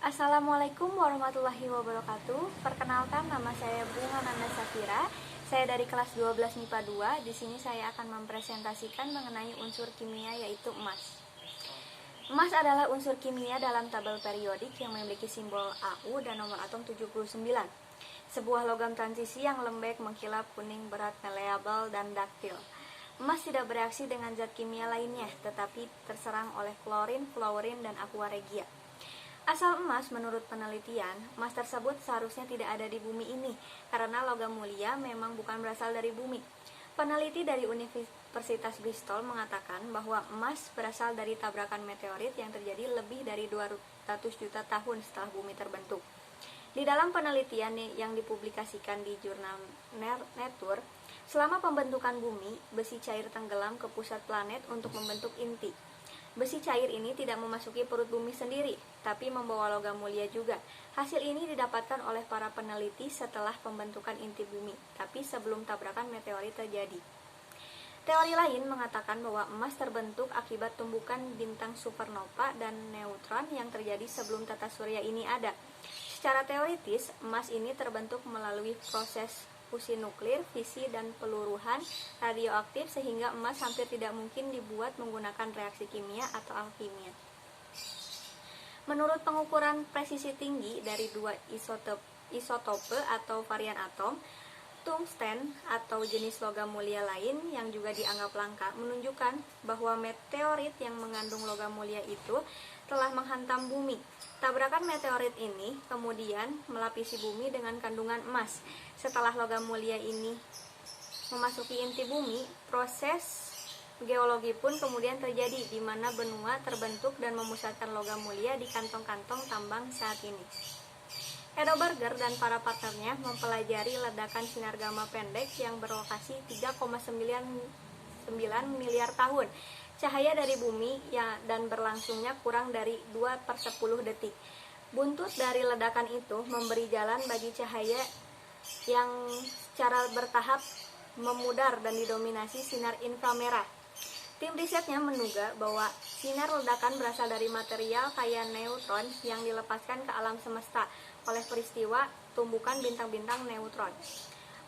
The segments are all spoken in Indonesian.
Assalamualaikum warahmatullahi wabarakatuh. Perkenalkan, nama saya Bunga Nanda Safira. Saya dari kelas 12 MIPA 2. Di sini saya akan mempresentasikan mengenai unsur kimia yaitu emas. Emas adalah unsur kimia dalam tabel periodik yang memiliki simbol Au dan nomor atom 79. Sebuah logam transisi yang lembek, mengkilap, kuning, berat, maleabel, dan daktil. Emas tidak bereaksi dengan zat kimia lainnya, tetapi terserang oleh klorin, fluorin, dan aqua regia. Asal emas menurut penelitian, emas tersebut seharusnya tidak ada di bumi ini, karena logam mulia memang bukan berasal dari bumi. Peneliti dari Universitas Bristol mengatakan bahwa emas berasal dari tabrakan meteorit yang terjadi lebih dari 200 juta tahun setelah bumi terbentuk. Di dalam penelitian yang dipublikasikan di jurnal Nature, selama pembentukan bumi, besi cair tenggelam ke pusat planet untuk membentuk inti. Besi cair ini tidak memasuki perut bumi sendiri, tapi membawa logam mulia juga. Hasil ini didapatkan oleh para peneliti setelah pembentukan inti bumi, tapi sebelum tabrakan meteorit terjadi. Teori lain mengatakan bahwa emas terbentuk akibat tumbukan bintang supernova dan neutron yang terjadi sebelum tata surya ini ada. Secara teoritis, emas ini terbentuk melalui proses fusi nuklir, fisi, dan peluruhan radioaktif sehingga emas hampir tidak mungkin dibuat menggunakan reaksi kimia atau alkimia. Menurut pengukuran presisi tinggi dari dua isotope atau varian atom, tungsten atau jenis logam mulia lain yang juga dianggap langka menunjukkan bahwa meteorit yang mengandung logam mulia itu telah menghantam bumi. Tabrakan meteorit ini kemudian melapisi bumi dengan kandungan emas. Setelah logam mulia ini memasuki inti bumi, proses geologi pun kemudian terjadi di mana benua terbentuk dan memusatkan logam mulia di kantong-kantong tambang saat ini. Edo Berger dan para partnernya mempelajari ledakan sinar gamma pendek yang berlokasi 3,9 miliar tahun cahaya dari bumi dan berlangsungnya kurang dari 2/10 detik. Buntut dari ledakan itu memberi jalan bagi cahaya yang secara bertahap memudar dan didominasi sinar inframerah. Tim risetnya menduga bahwa sinar ledakan berasal dari material kaya neutron yang dilepaskan ke alam semesta oleh peristiwa tumbukan bintang-bintang neutron.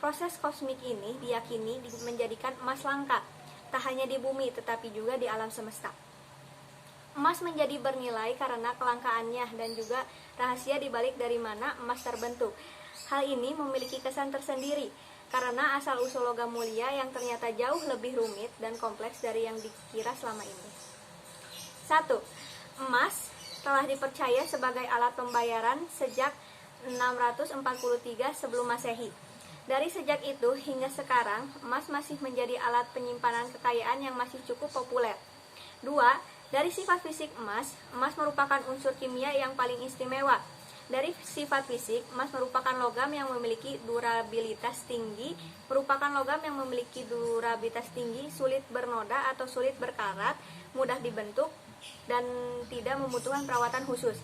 Proses kosmik ini diyakini menjadikan emas langka, tak hanya di bumi tetapi juga di alam semesta. Emas menjadi bernilai karena kelangkaannya dan juga rahasia dibalik dari mana emas terbentuk. Hal ini memiliki kesan tersendiri karena asal-usul logam mulia yang ternyata jauh lebih rumit dan kompleks dari yang dikira selama ini. 1. Emas telah dipercaya sebagai alat pembayaran sejak 643 sebelum Masehi. Dari sejak itu hingga sekarang, emas masih menjadi alat penyimpanan kekayaan yang masih cukup populer. 2. Dari sifat fisik emas merupakan unsur kimia yang paling istimewa. Dari sifat fisik, emas merupakan logam yang memiliki durabilitas tinggi, sulit bernoda atau sulit berkarat, mudah dibentuk, dan tidak membutuhkan perawatan khusus.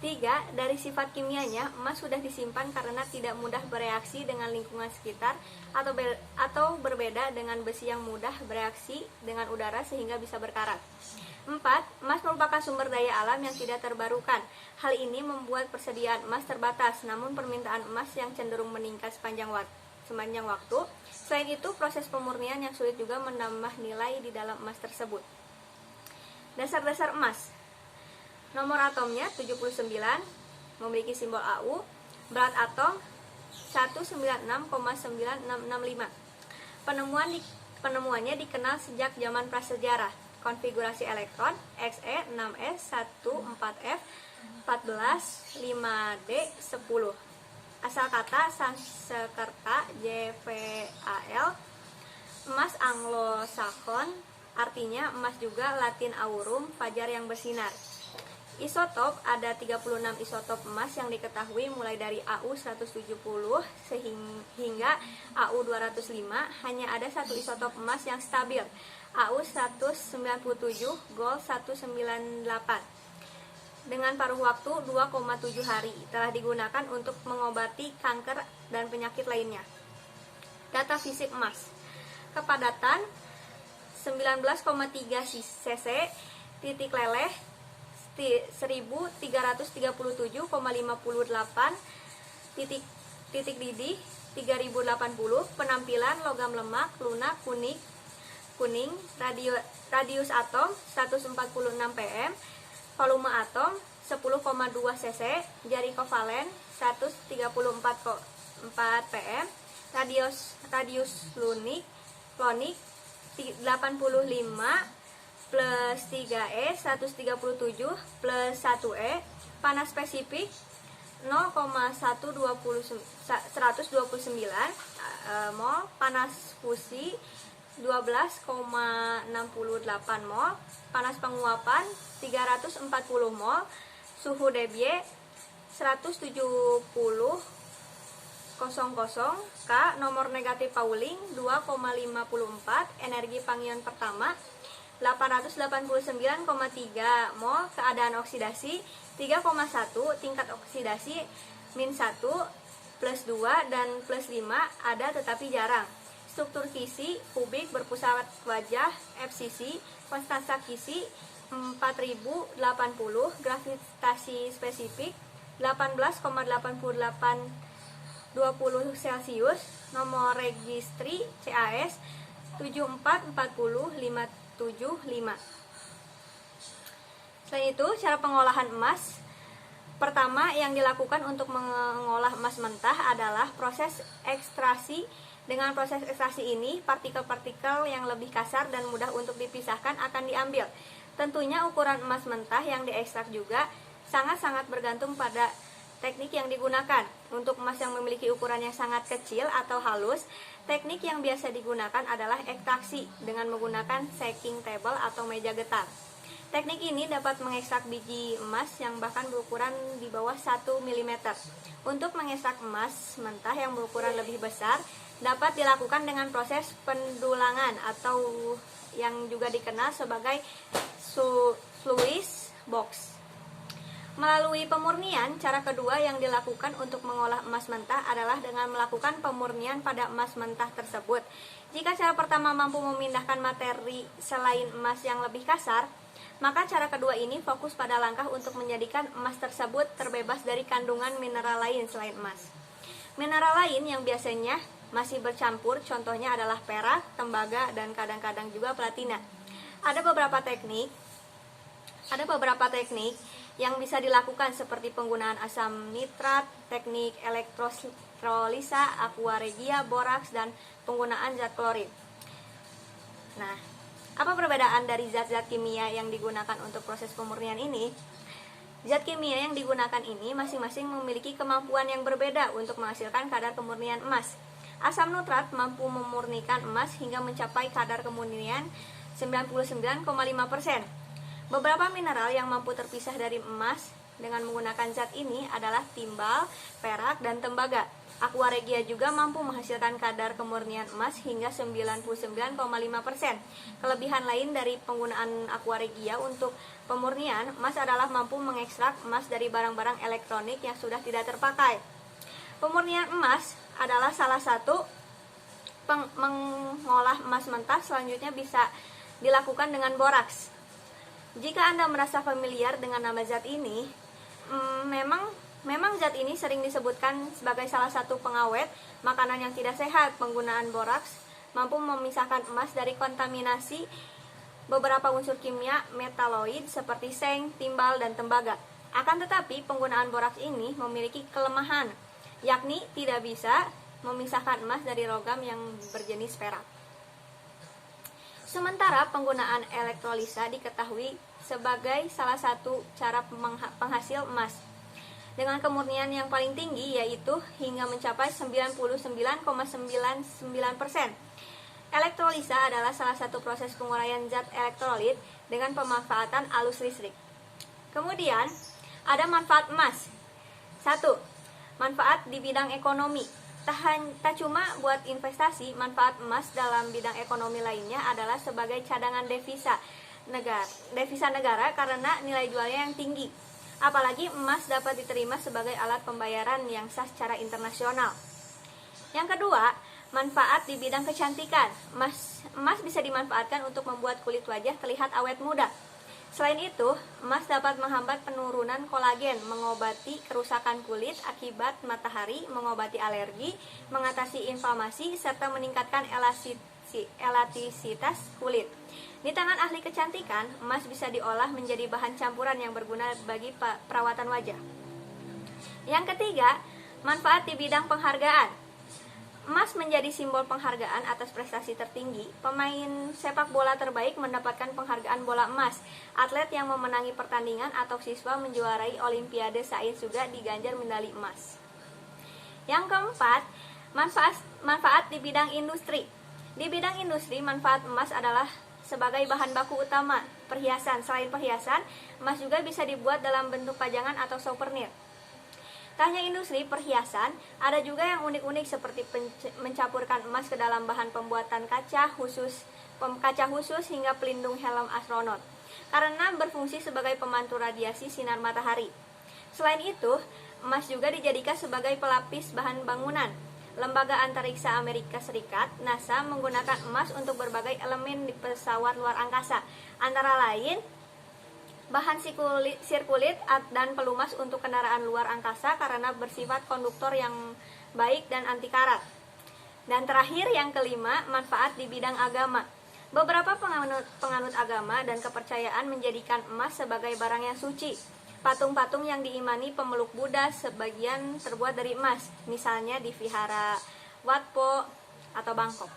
3. Dari sifat kimianya, emas sudah disimpan karena tidak mudah bereaksi dengan lingkungan sekitar atau berbeda dengan besi yang mudah bereaksi dengan udara sehingga bisa berkarat. 4. Emas merupakan sumber daya alam yang tidak terbarukan. Hal ini membuat persediaan emas terbatas, namun permintaan emas yang cenderung meningkat sepanjang waktu. Selain itu, proses pemurnian yang sulit juga menambah nilai di dalam emas tersebut. Dasar-dasar emas. Nomor atomnya 79, memiliki simbol Au, berat atom 196,9665. Penemuannya dikenal sejak zaman prasejarah. Konfigurasi elektron Xe 6s 14f 14 5d 10. Asal kata Sanskerta JVAL, emas Anglo-Saxon, artinya emas juga Latin aurum, fajar yang bersinar. Isotop, ada 36 isotop emas yang diketahui mulai dari Au 170 hingga Au 205. Hanya ada satu isotop emas yang stabil, Au 197 Gold 198 dengan paruh waktu 2,7 hari. Telah digunakan untuk mengobati kanker dan penyakit lainnya. Data fisik emas. Kepadatan 19,3 cc, titik leleh 1337,58 titik didih 3080. Penampilan logam lemak lunak kuning, radius atom 146 pm, volume atom 10,2 cc, jari kovalen 134,4 pm, radius klonik 85 plus 3E 137 plus 1E. Panas spesifik 129 mol. Panas fusi 12,68 mol. Panas penguapan 340 mol. Suhu Debye 170 K. Nomor negatif Pauling 2,54. Energi pangion pertama 889,3 mol. Keadaan oksidasi 3,1. Tingkat oksidasi -1, +2, dan +5 ada tetapi jarang. Struktur kisi kubik berpusat wajah FCC. Konstansa kisi 4080. Gravitasi spesifik 18,8820 Celcius. Nomor registri CAS 7440575. Selain itu, cara pengolahan emas. Pertama yang dilakukan untuk mengolah emas mentah adalah proses ekstraksi. Dengan proses ekstraksi ini, partikel-partikel yang lebih kasar dan mudah untuk dipisahkan akan diambil. Tentunya ukuran emas mentah yang diekstrak juga sangat-sangat bergantung pada teknik yang digunakan. Untuk emas yang memiliki ukuran yang sangat kecil atau halus, teknik yang biasa digunakan adalah ekstraksi dengan menggunakan shaking table atau meja getar. Teknik ini dapat mengekstrak biji emas yang bahkan berukuran di bawah 1 mm. Untuk mengekstrak emas mentah yang berukuran lebih besar, dapat dilakukan dengan proses pendulangan atau yang juga dikenal sebagai sluice box. Melalui pemurnian, cara kedua yang dilakukan untuk mengolah emas mentah adalah dengan melakukan pemurnian pada emas mentah tersebut. Jika cara pertama mampu memindahkan materi selain emas yang lebih kasar, maka cara kedua ini fokus pada langkah untuk menjadikan emas tersebut terbebas dari kandungan mineral lain selain emas. Mineral lain yang biasanya masih bercampur contohnya adalah perak, tembaga, dan kadang-kadang juga platina. Ada beberapa teknik yang bisa dilakukan seperti penggunaan asam nitrat, teknik elektrolisa, aqua regia, boraks, dan penggunaan zat klorid. Nah, apa perbedaan dari zat-zat kimia yang digunakan untuk proses pemurnian ini? Zat kimia yang digunakan ini masing-masing memiliki kemampuan yang berbeda untuk menghasilkan kadar kemurnian emas. Asam nitrat mampu memurnikan emas hingga mencapai kadar kemurnian 99,5%. Beberapa mineral yang mampu terpisah dari emas dengan menggunakan zat ini adalah timbal, perak, dan tembaga. Aqua regia juga mampu menghasilkan kadar kemurnian emas hingga 99,5%. Kelebihan lain dari penggunaan aqua regia untuk pemurnian emas adalah mampu mengekstrak emas dari barang-barang elektronik yang sudah tidak terpakai. Pemurnian emas adalah salah satu mengolah emas mentah. Selanjutnya bisa dilakukan dengan boraks. Jika Anda merasa familiar dengan nama zat ini, memang zat ini sering disebutkan sebagai salah satu pengawet makanan yang tidak sehat. Penggunaan boraks mampu memisahkan emas dari kontaminasi beberapa unsur kimia metaloid seperti seng, timbal, dan tembaga. Akan tetapi, penggunaan boraks ini memiliki kelemahan, yakni tidak bisa memisahkan emas dari logam yang berjenis perak. Sementara penggunaan elektrolisa diketahui sebagai salah satu cara penghasil emas dengan kemurnian yang paling tinggi, yaitu hingga mencapai 99,99%. Elektrolisa adalah salah satu proses penguraian zat elektrolit dengan pemanfaatan arus listrik. Kemudian, ada manfaat emas. 1. Manfaat di bidang ekonomi. Tak cuma buat investasi, manfaat emas dalam bidang ekonomi lainnya adalah sebagai cadangan devisa negara karena nilai jualnya yang tinggi. Apalagi emas dapat diterima sebagai alat pembayaran yang sah secara internasional. Yang kedua, manfaat di bidang kecantikan. Emas bisa dimanfaatkan untuk membuat kulit wajah terlihat awet muda. Selain itu, emas dapat menghambat penurunan kolagen, mengobati kerusakan kulit akibat matahari, mengobati alergi, mengatasi inflamasi, serta meningkatkan elastisitas kulit. Di tangan ahli kecantikan, emas bisa diolah menjadi bahan campuran yang berguna bagi perawatan wajah. Yang ketiga, manfaat di bidang penghargaan. Emas menjadi simbol penghargaan atas prestasi tertinggi. Pemain sepak bola terbaik mendapatkan penghargaan bola emas. Atlet yang memenangi pertandingan atau siswa menjuarai olimpiade sains juga diganjar medali emas. Yang keempat, manfaat di bidang industri. Di bidang industri, manfaat emas adalah sebagai bahan baku utama perhiasan. Selain perhiasan, emas juga bisa dibuat dalam bentuk pajangan atau souvenir. Tak hanya industri perhiasan, ada juga yang unik-unik seperti mencampurkan emas ke dalam bahan pembuatan kaca khusus hingga pelindung helm astronot, karena berfungsi sebagai pemantul radiasi sinar matahari. Selain itu, emas juga dijadikan sebagai pelapis bahan bangunan. Lembaga Antariksa Amerika Serikat, NASA, menggunakan emas untuk berbagai elemen di pesawat luar angkasa, antara lain bahan sirkulit dan pelumas untuk kendaraan luar angkasa karena bersifat konduktor yang baik dan anti karat. Dan terakhir, yang kelima, manfaat di bidang agama. Beberapa penganut agama dan kepercayaan menjadikan emas sebagai barang yang suci. Patung-patung yang diimani pemeluk Buddha sebagian terbuat dari emas, misalnya di Vihara Wat Po atau Bangkok.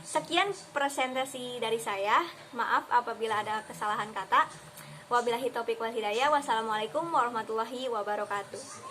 Sekian presentasi dari saya. Maaf apabila ada kesalahan kata. Wabillahi taufiq wal hidayah. Wassalamualaikum warahmatullahi wabarakatuh.